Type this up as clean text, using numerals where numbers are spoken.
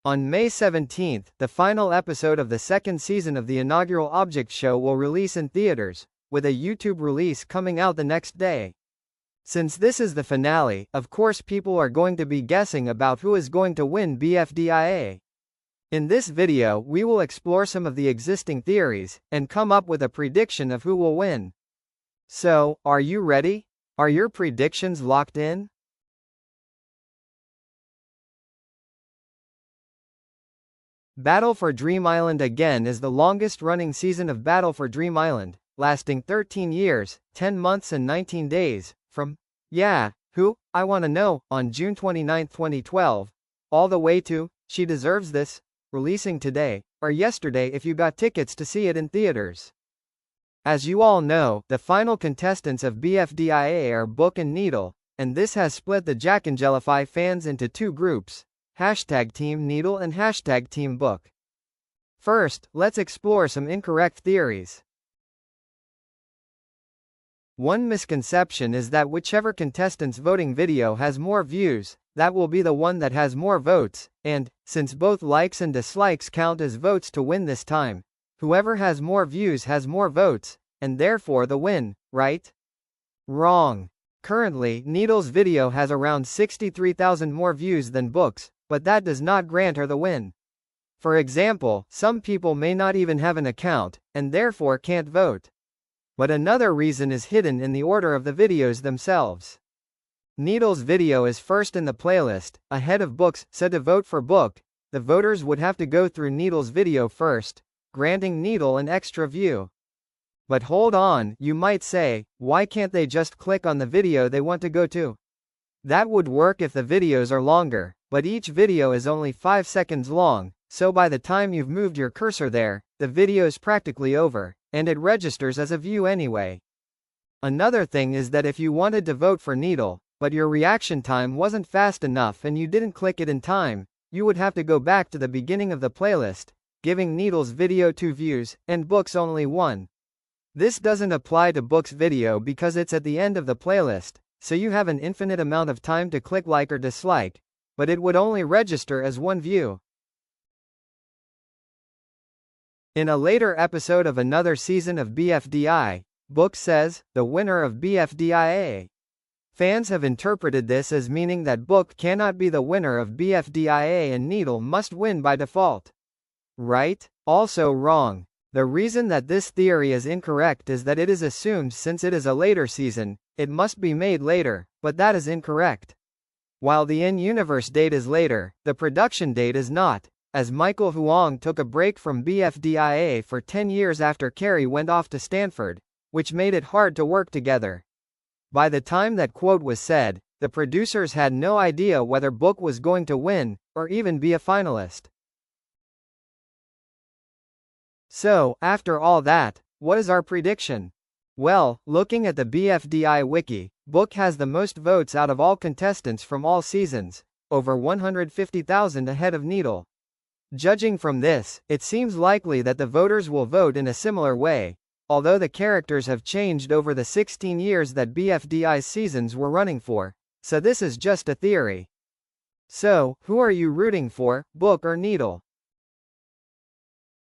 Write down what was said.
On May 17th, the final episode of the second season of the inaugural Object Show will release in theaters, with a YouTube release coming out the next day. Since this is the finale, of course people are going to be guessing about who is going to win BFDIA. In this video we will explore some of the existing theories, and come up with a prediction of who will win. So, are you ready? Are your predictions locked in? Battle for Dream Island again is the longest-running season of Battle for Dream Island, lasting 13 years, 10 months and 19 days, from Yeah, Who, I Wanna Know, on June 29, 2012, all the way to She Deserves This, releasing today, or yesterday if you got tickets to see it in theaters. As you all know, the final contestants of BFDIA are Book and Needle, and this has split the Jackangelify fans into two groups, #Team Needle and #Team Book. First, let's explore some incorrect theories. One misconception is that whichever contestant's voting video has more views, that will be the one that has more votes, and, since both likes and dislikes count as votes to win this time, whoever has more views has more votes, and therefore the win, right? Wrong. Currently, Needle's video has around 63,000 more views than Book's, but that does not grant her the win. For example, some people may not even have an account, and therefore can't vote. But another reason is hidden in the order of the videos themselves. Needle's video is first in the playlist, ahead of Book's, so to vote for Book, the voters would have to go through Needle's video first, granting Needle an extra view. But hold on, you might say, why can't they just click on the video they want to go to? That would work if the videos are longer, but each video is only 5 seconds long, so by the time you've moved your cursor there, the video's practically over, and it registers as a view anyway. Another thing is that if you wanted to vote for Needle, but your reaction time wasn't fast enough and you didn't click it in time, you would have to go back to the beginning of the playlist, giving Needle's video 2 views, and Book's only 1. This doesn't apply to Book's video because it's at the end of the playlist, so you have an infinite amount of time to click like or dislike, but it would only register as 1 view. In a later episode of another season of BFDI, Book says, the winner of BFDIA. Fans have interpreted this as meaning that Book cannot be the winner of BFDIA and Needle must win by default. Right? Also wrong. The reason that this theory is incorrect is that it is assumed since it is a later season, it must be made later, but that is incorrect. While the in-universe date is later, the production date is not, as Michael Huang took a break from BFDIA for 10 years after Carrie went off to Stanford, which made it hard to work together. By the time that quote was said, the producers had no idea whether Book was going to win, or even be a finalist. So, after all that, what is our prediction? Well, looking at the BFDI wiki, Book has the most votes out of all contestants from all seasons, over 150,000 ahead of Needle. Judging from this, it seems likely that the voters will vote in a similar way, although the characters have changed over the 16 years that BFDI's seasons were running for, so this is just a theory. So, who are you rooting for, Book or Needle?